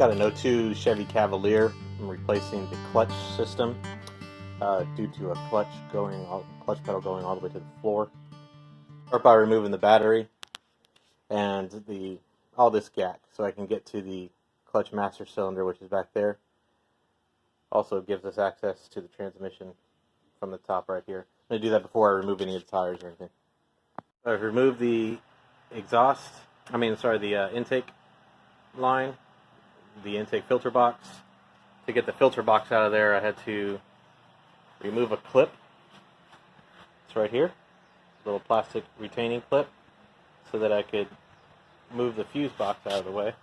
got an '02 Chevy Cavalier. I'm replacing the clutch system due to a clutch pedal going all the way to the floor. Start by removing the battery and all this gack, so I can get to the clutch master cylinder, which is back there. Also gives us access to the transmission from the top right here. I'm going to do that before I remove any of the tires or anything. I've removed the intake line, the intake filter box. To get the filter box out of there, I had to remove a clip. It's right here, a little plastic retaining clip, so that I could move the fuse box out of the way,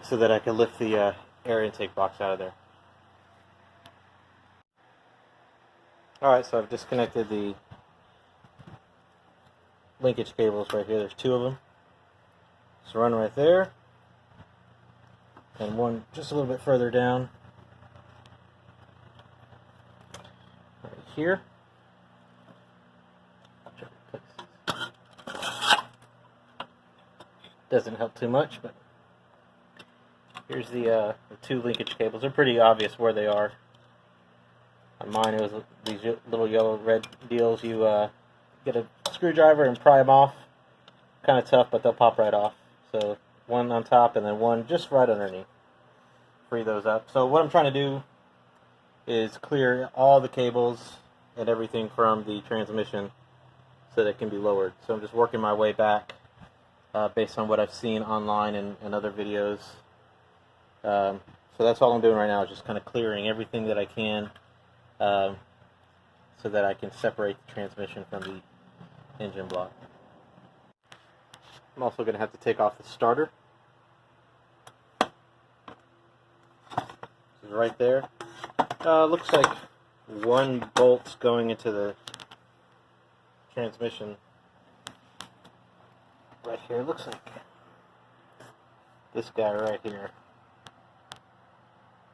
so that I could lift the air intake box out of there. Alright, so I've disconnected the linkage cables right here. There's two of them. So run right there, and one just a little bit further down right here. Doesn't help too much, but here's the two linkage cables. They're pretty obvious where they are. On mine, it was these little yellow-red deals. You get a screwdriver and pry them off. Kind of tough, but they'll pop right off. So one on top and then one just right underneath. Free those up. So what I'm trying to do is clear all the cables and everything from the transmission so that it can be lowered. So I'm just working my way back based on what I've seen online and other videos. So that's all I'm doing right now, is just kind of clearing everything that I can so that I can separate the transmission from the engine block. I'm also going to have to take off the starter. This is right there. Looks like one bolt's going into the transmission right here. Looks like this guy right here.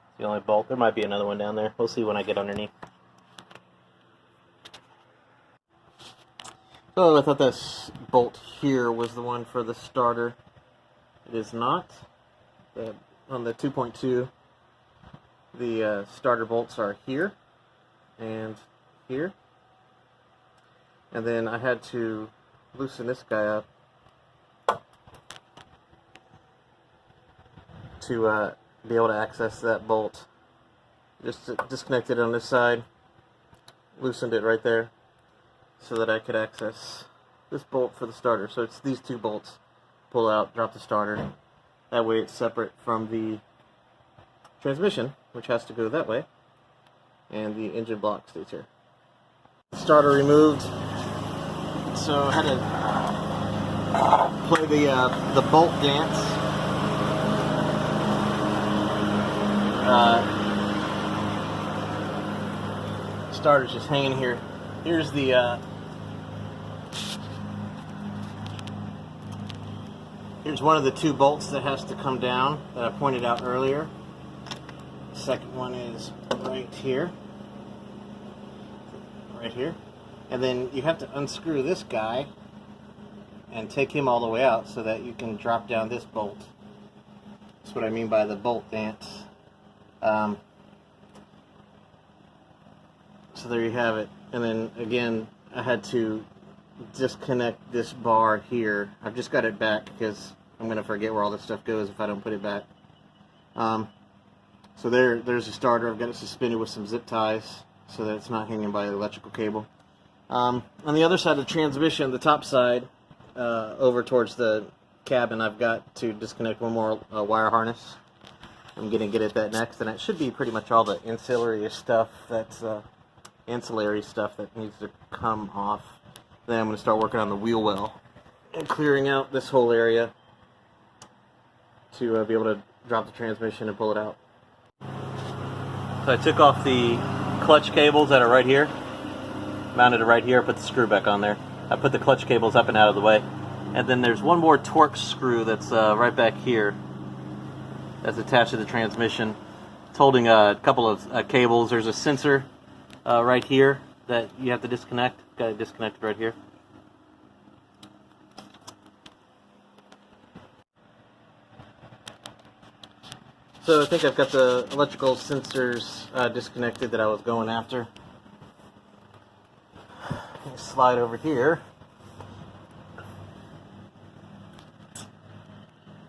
It's the only bolt. There might be another one down there. We'll see when I get underneath. So I thought this bolt here was the one for the starter. It is not. On the 2.2, the starter bolts are here and here. And then I had to loosen this guy up to be able to access that bolt. Just disconnected it on this side, loosened it right there, so that I could access this bolt for the starter. So it's these two bolts. Pull out, drop the starter. That way it's separate from the transmission, which has to go that way, and the engine block stays here. Starter removed, so I had to play the bolt dance. Starter's just hanging here. Here's here's one of the two bolts that has to come down that I pointed out earlier. The second one is right here. Right here. And then you have to unscrew this guy and take him all the way out so that you can drop down this bolt. That's what I mean by the bolt dance. So there you have it. And then again, I had to disconnect this bar here. I've just got it back because I'm going to forget where all this stuff goes if I don't put it back. So there's the starter. I've got it suspended with some zip ties so that it's not hanging by the electrical cable. On the other side of the transmission, the top side, over towards the cabin, I've got to disconnect one more wire harness. I'm going to get at that next, and that should be pretty much all the ancillary stuff that needs to come off. Then I'm going to start working on the wheel well and clearing out this whole area to be able to drop the transmission and pull it out. So I took off the clutch cables that are right here, mounted it right here, put the screw back on there. I put the clutch cables up and out of the way. And then there's one more torque screw that's right back here that's attached to the transmission. It's holding a couple of cables. There's a sensor right here that you have to disconnect. Got it disconnected right here. So I think I've got the electrical sensors disconnected that I was going after. Let me slide over here.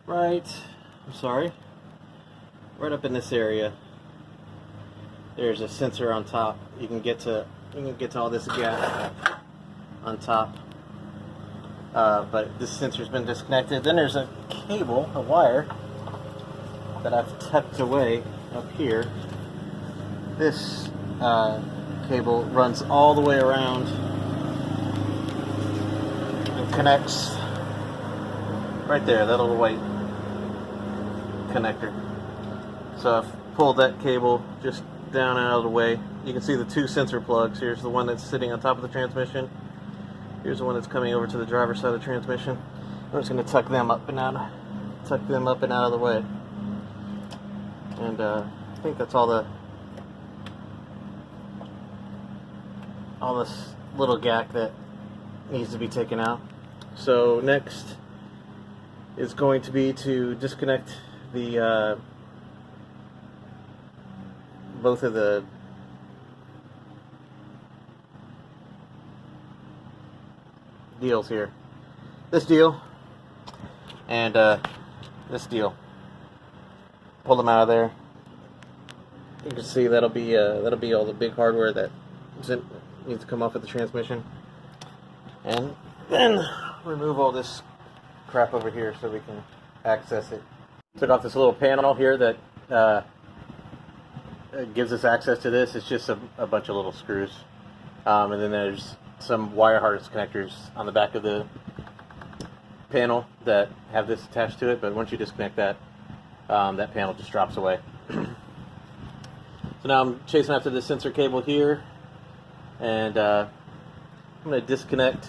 Right up in this area. There's a sensor on top. You can get to all this Gack on top. But this sensor's been disconnected. Then there's a cable, a wire, that I've tucked away up here. This cable runs all the way around and connects right there, that little white connector. So I've pulled that cable just down and out of the way. You can see the two sensor plugs. Here's the one that's sitting on top of the transmission. Here's the one that's coming over to the driver's side of the transmission. I'm just going to tuck them up and out of the way. And I think that's all this little Gack that needs to be taken out. So next is going to be to disconnect the both of the deals here. This deal and this deal. Pull them out of there. You can see that'll be all the big hardware that needs to come off of the transmission, and then remove all this crap over here so we can access it. Took off this little panel here that gives us access to this. It's just a bunch of little screws, and then there's some wire harness connectors on the back of the panel that have this attached to it, but once you disconnect that, that panel just drops away. So now I'm chasing after the sensor cable here, and I'm going to disconnect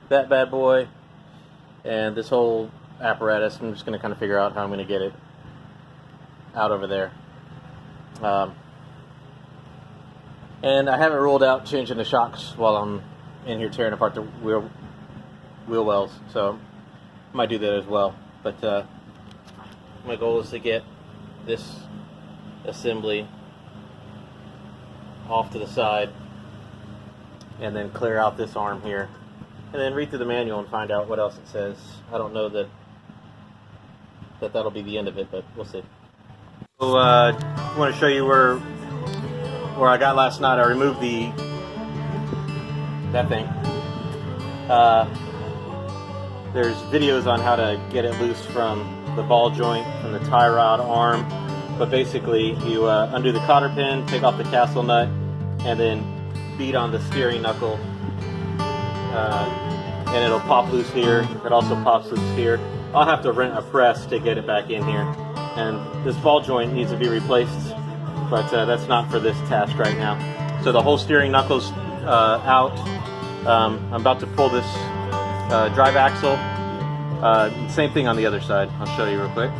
that bad boy and this whole apparatus. I'm just going to kind of figure out how I'm going to get it out over there. And I haven't ruled out changing the shocks while I'm in here tearing apart the wheel wells, so I might do that as well. But my goal is to get this assembly off to the side and then clear out this arm here, and then read through the manual and find out what else it says. I don't know that'll be the end of it, but we'll see. So I want to show you where I got last night. I removed that thing. There's videos on how to get it loose from the ball joint, from the tie rod arm, but basically you undo the cotter pin, take off the castle nut, and then beat on the steering knuckle, and it'll pop loose here. It also pops loose here. I'll have to rent a press to get it back in here, and this ball joint needs to be replaced, but that's not for this task right now. So the whole steering knuckle's out. I'm about to pull this drive axle. Same thing on the other side. I'll show you real quick.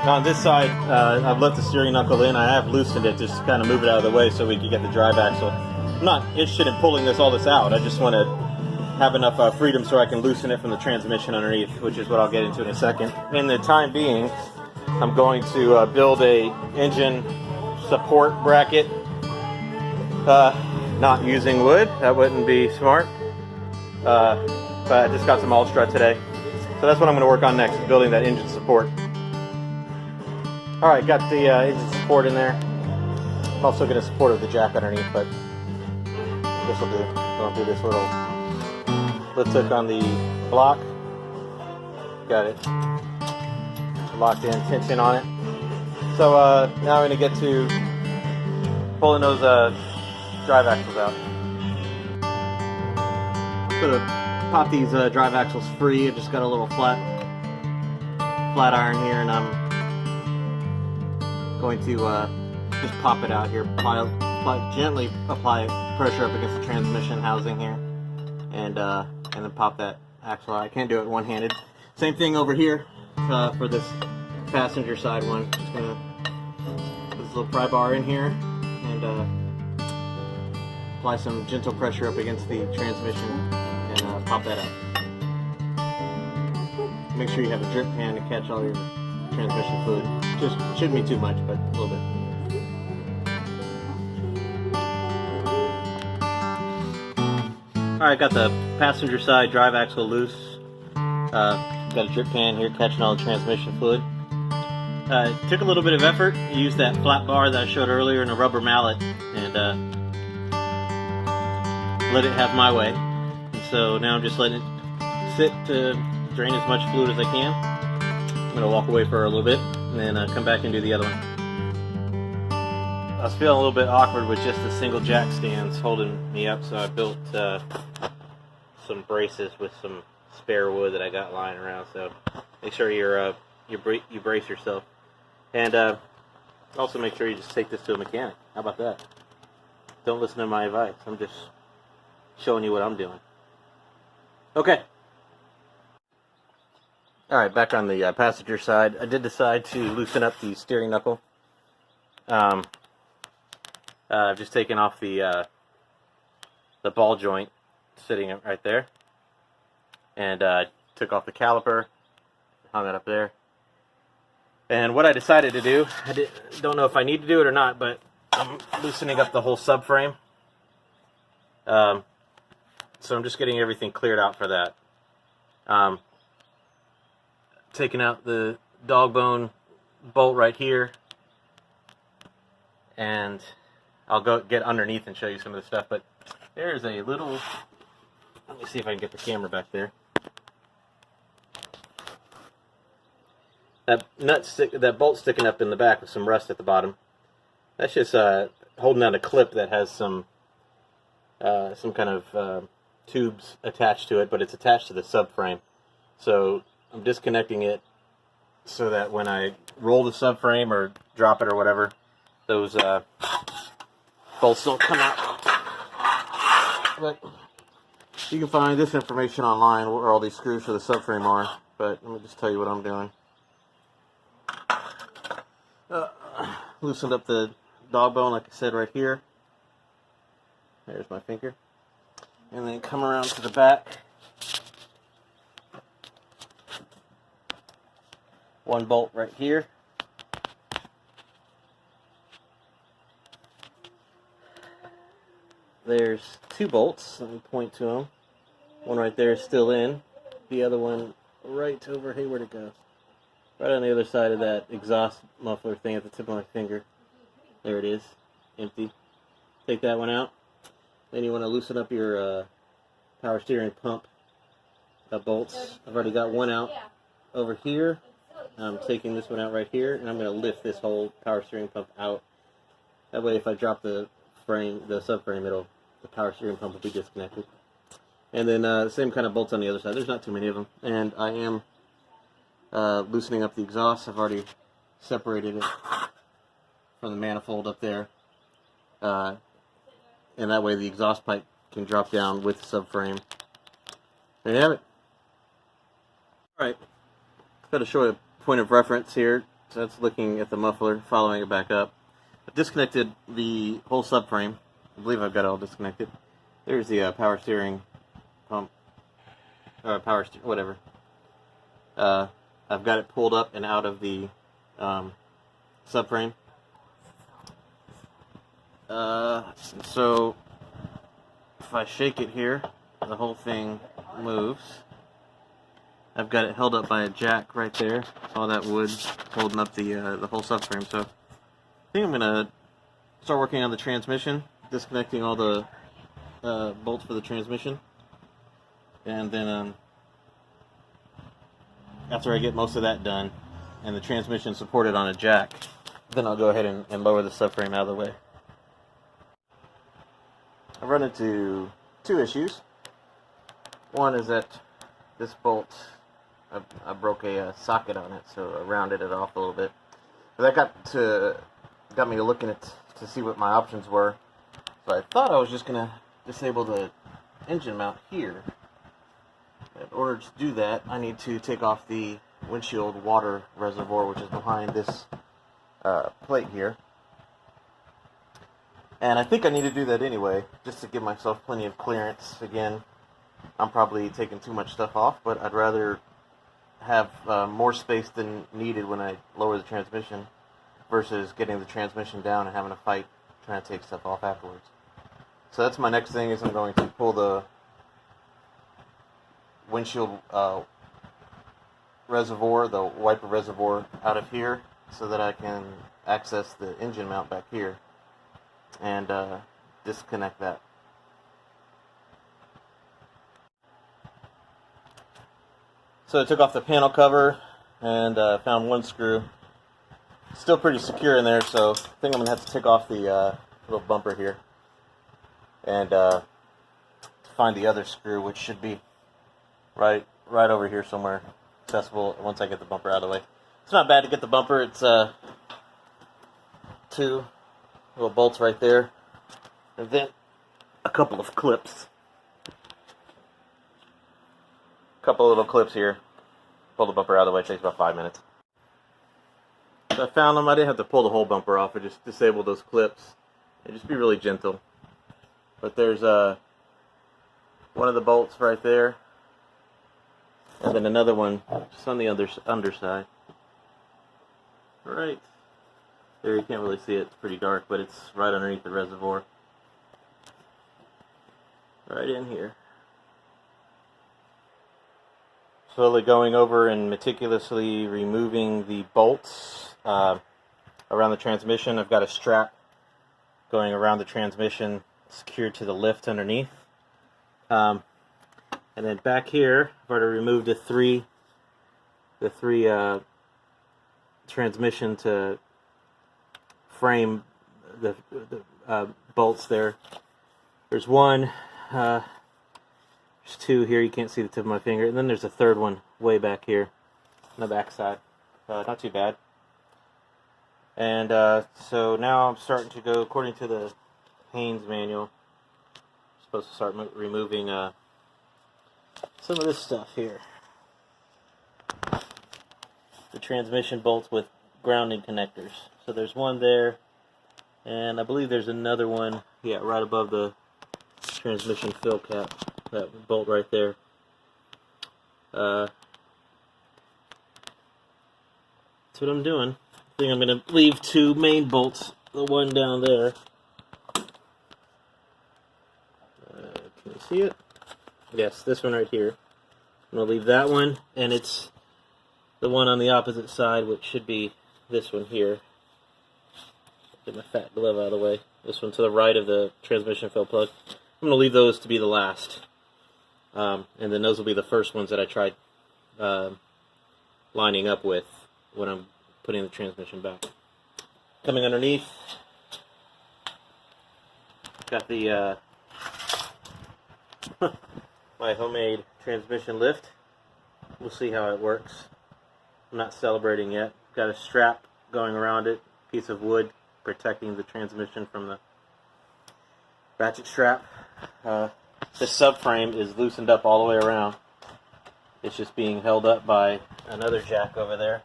Now on this side, I've let the steering knuckle in. I have loosened it, just kind of move it out of the way so we can get the drive axle. I'm not interested in pulling all this out. I just want to have enough freedom so I can loosen it from the transmission underneath, which is what I'll get into in a second. In the time being, I'm going to build a engine support bracket. Not using wood, that wouldn't be smart. But I just got some all-strut today. So that's what I'm going to work on next, is building that engine support. Alright, got the engine support in there. I'm also going to support it with the jack underneath, but this will do. Going through this little hook on the block. Got it locked in, tension on it. So now I'm going to get to pulling those drive axles out. So to pop these drive axles free, I've just got a little flat iron here, and I'm going to just pop it out here, gently apply pressure up against the transmission housing here, and then pop that axle out. I can't do it one-handed. Same thing over here for this passenger side one. Just gonna put this little pry bar in here and apply some gentle pressure up against the transmission and pop that out. Make sure you have a drip pan to catch all your transmission fluid. Just shouldn't be too much, but a little bit. Alright, got the passenger side drive axle loose. Got a drip pan here catching all the transmission fluid. It took a little bit of effort. I used that flat bar that I showed earlier and a rubber mallet and let it have my way. And so now I'm just letting it sit to drain as much fluid as I can. I'm going to walk away for a little bit and then come back and do the other one. I was feeling a little bit awkward with just the single jack stands holding me up, so I built some braces with some spare wood that I got lying around. So make sure you brace yourself, and also make sure you just take this to a mechanic. How about that? Don't listen to my advice. I'm just showing you what I'm doing. Okay. All right, back on the passenger side. I did decide to loosen up the steering knuckle. I've just taken off the ball joint sitting right there, and took off the caliper, hung it up there. And what I decided to do, don't know if I need to do it or not, but I'm loosening up the whole subframe. So I'm just getting everything cleared out for that. Taking out the dog bone bolt right here, and I'll go get underneath and show you some of the stuff. But there's a little, let me see if I can get the camera back there. That bolt sticking up in the back with some rust at the bottom. That's just holding down a clip that has some kind of tubes attached to it, but it's attached to the subframe. So I'm disconnecting it so that when I roll the subframe or drop it or whatever, those bolts don't come out. But you can find this information online where all these screws for the subframe are, but let me just tell you what I'm doing. Loosened up the dog bone, like I said, right here. There's my finger. And then come around to the back. One bolt right here. There's two bolts. Let me point to them. One right there is still in. The other one right over, hey, where'd it go? Right on the other side of that exhaust muffler thing at the tip of my finger. There it is, empty. Take that one out. Then you want to loosen up your power steering pump bolts. I've already got one out over here. I'm taking this one out right here, and I'm going to lift this whole power steering pump out. That way, if I drop the subframe, the power steering pump will be disconnected. And then the same kind of bolts on the other side. There's not too many of them. And I am loosening up the exhaust. I've already separated it from the manifold up there. And that way the exhaust pipe can drop down with the subframe. There you have it. Alright, got a short point of reference here. So that's looking at the muffler, following it back up. I've disconnected the whole subframe. I believe I've got it all disconnected. There's the power steering pump, whatever. I've got it pulled up and out of the subframe. So if I shake it here, the whole thing moves. I've got it held up by a jack right there. All that wood holding up the whole subframe. So I think I'm gonna start working on the transmission, disconnecting all the bolts for the transmission, and then after I get most of that done and the transmission supported on a jack, then I'll go ahead and lower the subframe out of the way. I've run into two issues. One is that this bolt, I broke a socket on it, so I rounded it off a little bit. But that got me looking to see what my options were. So I thought I was just gonna disable the engine mount here. In order to do that, I need to take off the windshield water reservoir, which is behind this plate here. And I think I need to do that anyway, just to give myself plenty of clearance. Again, I'm probably taking too much stuff off, but I'd rather have more space than needed when I lower the transmission versus getting the transmission down and having to fight trying to take stuff off afterwards. So that's my next thing, is I'm going to pull the windshield reservoir, the wiper reservoir, out of here so that I can access the engine mount back here and disconnect that. So I took off the panel cover and found one screw. Still pretty secure in there, so I think I'm going to have to take off the little bumper here and find the other screw, which should be right over here somewhere, accessible once I get the bumper out of the way. It's not bad to get the bumper. It's two little bolts right there, and then a couple of clips. Couple little clips here. Pull the bumper out of the way. It takes about 5 minutes. So I found them. I didn't have to pull the whole bumper off. I just disabled those clips. And just be really gentle. But there's one of the bolts right there, and then another one just on the underside. Right there, you can't really see it. It's pretty dark, but it's right underneath the reservoir. Right in here. Slowly going over and meticulously removing the bolts around the transmission. I've got a strap going around the transmission secured to the lift underneath. And then back here, I've already removed the three transmission to frame the bolts there. There's one. There's two here, you can't see the tip of my finger, and then there's a third one way back here on the back side. Not too bad. And so now I'm starting to go, according to the Haynes manual, I'm supposed to start removing some of this stuff here. The transmission bolts with grounding connectors. So there's one there, and I believe there's another one, yeah, right above the transmission fill cap. That bolt right there. That's what I'm doing. I think I'm going to leave two main bolts. The one down there. Can you see it? Yes, this one right here. I'm going to leave that one, and it's the one on the opposite side, which should be this one here. Get my fat glove out of the way. This one to the right of the transmission fill plug. I'm going to leave those to be the last. And then those will be the first ones that I tried lining up with when I'm putting the transmission back. Coming underneath, got the my homemade transmission lift. We'll see how it works. I'm not celebrating yet. Got a strap going around it, piece of wood protecting the transmission from the ratchet strap. The subframe is loosened up all the way around. It's just being held up by another jack over there.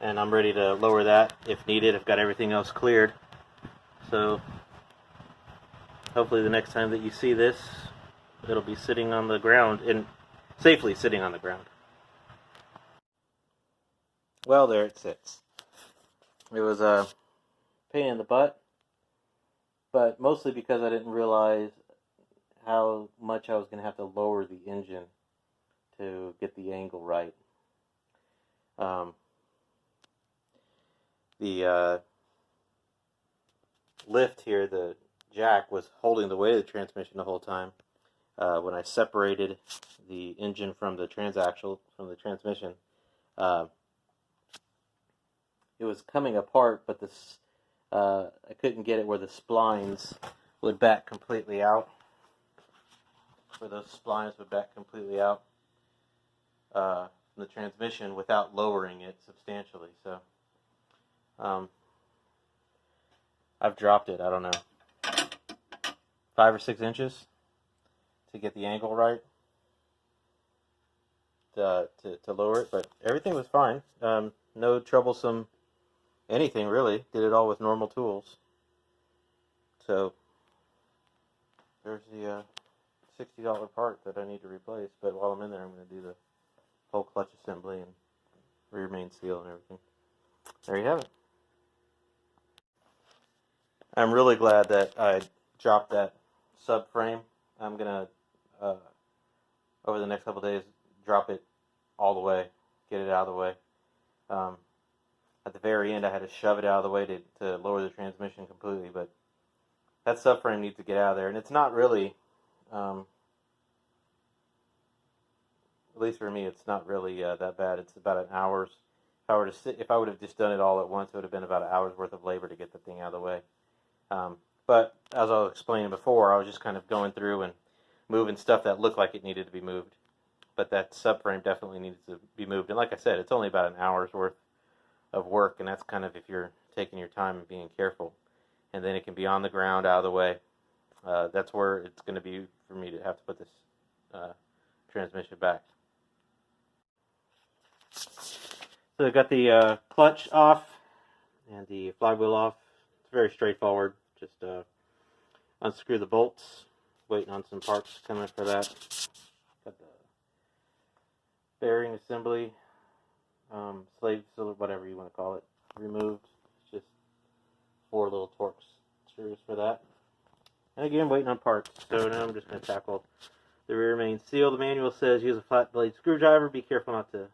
And I'm ready to lower that if needed. I've got everything else cleared. So hopefully the next time that you see this, it'll be sitting on the ground, and safely sitting on the ground. Well, there it sits. It was a pain in the butt, but mostly because I didn't realize how much I was going to have to lower the engine to get the angle right. The lift here, the jack, was holding the weight of the transmission the whole time. When I separated the engine from the transaxle, from the transmission, it was coming apart, but this I couldn't get it where the splines would back completely out. Where those splines would back completely out from the transmission without lowering it substantially. So I've dropped it, I don't know, 5 or 6 inches to get the angle right to lower it, but everything was fine. No troublesome anything really. Did it all with normal tools. So there's the $60 part that I need to replace, but while I'm in there, I'm going to do the whole clutch assembly and rear main seal and everything. There you have it. I'm really glad that I dropped that subframe. I'm going to, over the next couple days, drop it all the way, get it out of the way. At the very end, I had to shove it out of the way to lower the transmission completely, but that subframe needs to get out of there. And it's not really, at least for me, it's not really that bad. It's about an hour's. If I would have just done it all at once, it would have been about an hour's worth of labor to get the thing out of the way. But as I was explaining before, I was just kind of going through and moving stuff that looked like it needed to be moved. But that subframe definitely needs to be moved. And like I said, it's only about an hour's worth of work, and that's kind of if you're taking your time and being careful. And then it can be on the ground, out of the way. That's where it's going to be for me to have to put this transmission back. So I got the clutch off and the flywheel off. It's very straightforward. Just unscrew the bolts. Waiting on some parts coming for that. Got the bearing assembly, slave cylinder, whatever you want to call it, removed. It's just 4 little Torx screws for that. And again, waiting on parts. So now I'm just going to tackle the rear main seal. The manual says use a flat blade screwdriver. Be careful not to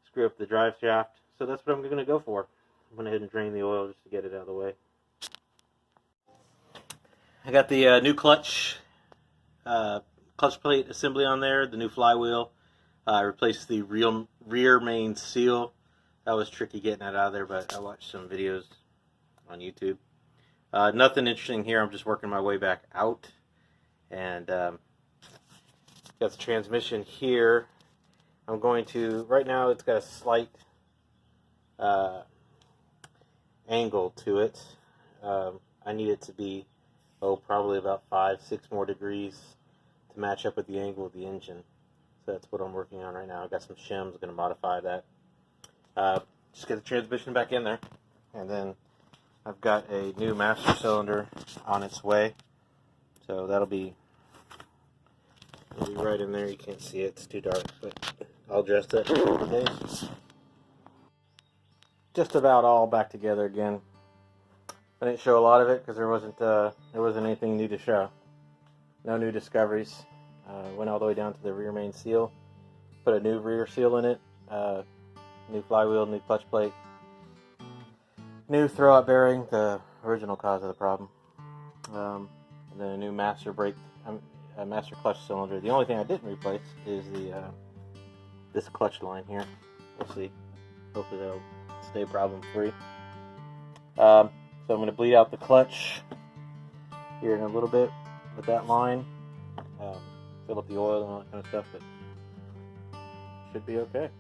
screw up the drive shaft. So that's what I'm going to go for. I went ahead and drained the oil just to get it out of the way. I got the new clutch plate assembly on there, the new flywheel. I replaced the rear main seal. That was tricky getting that out of there, but I watched some videos on YouTube. Nothing interesting here. I'm just working my way back out. And got the transmission here. I'm going to, right now it's got a slight angle to it. I need it to be, probably about 5-6 more degrees to match up with the angle of the engine. So that's what I'm working on right now. I got some shims, going to modify that. Just get the transmission back in there. And then I've got a new master cylinder on its way. So it'll be right in there. You can't see it, it's too dark, but I'll address that in a couple days. Just about all back together again. I didn't show a lot of it because there wasn't anything new to show. No new discoveries. Went all the way down to the rear main seal. Put a new rear seal in it. New flywheel, new clutch plate. New throwout bearing, the original cause of the problem. And then a new master master clutch cylinder. The only thing I didn't replace is this clutch line here. We'll see. Hopefully that'll stay problem free. So I'm going to bleed out the clutch here in a little bit with that line. Fill up the oil and all that kind of stuff, but should be okay.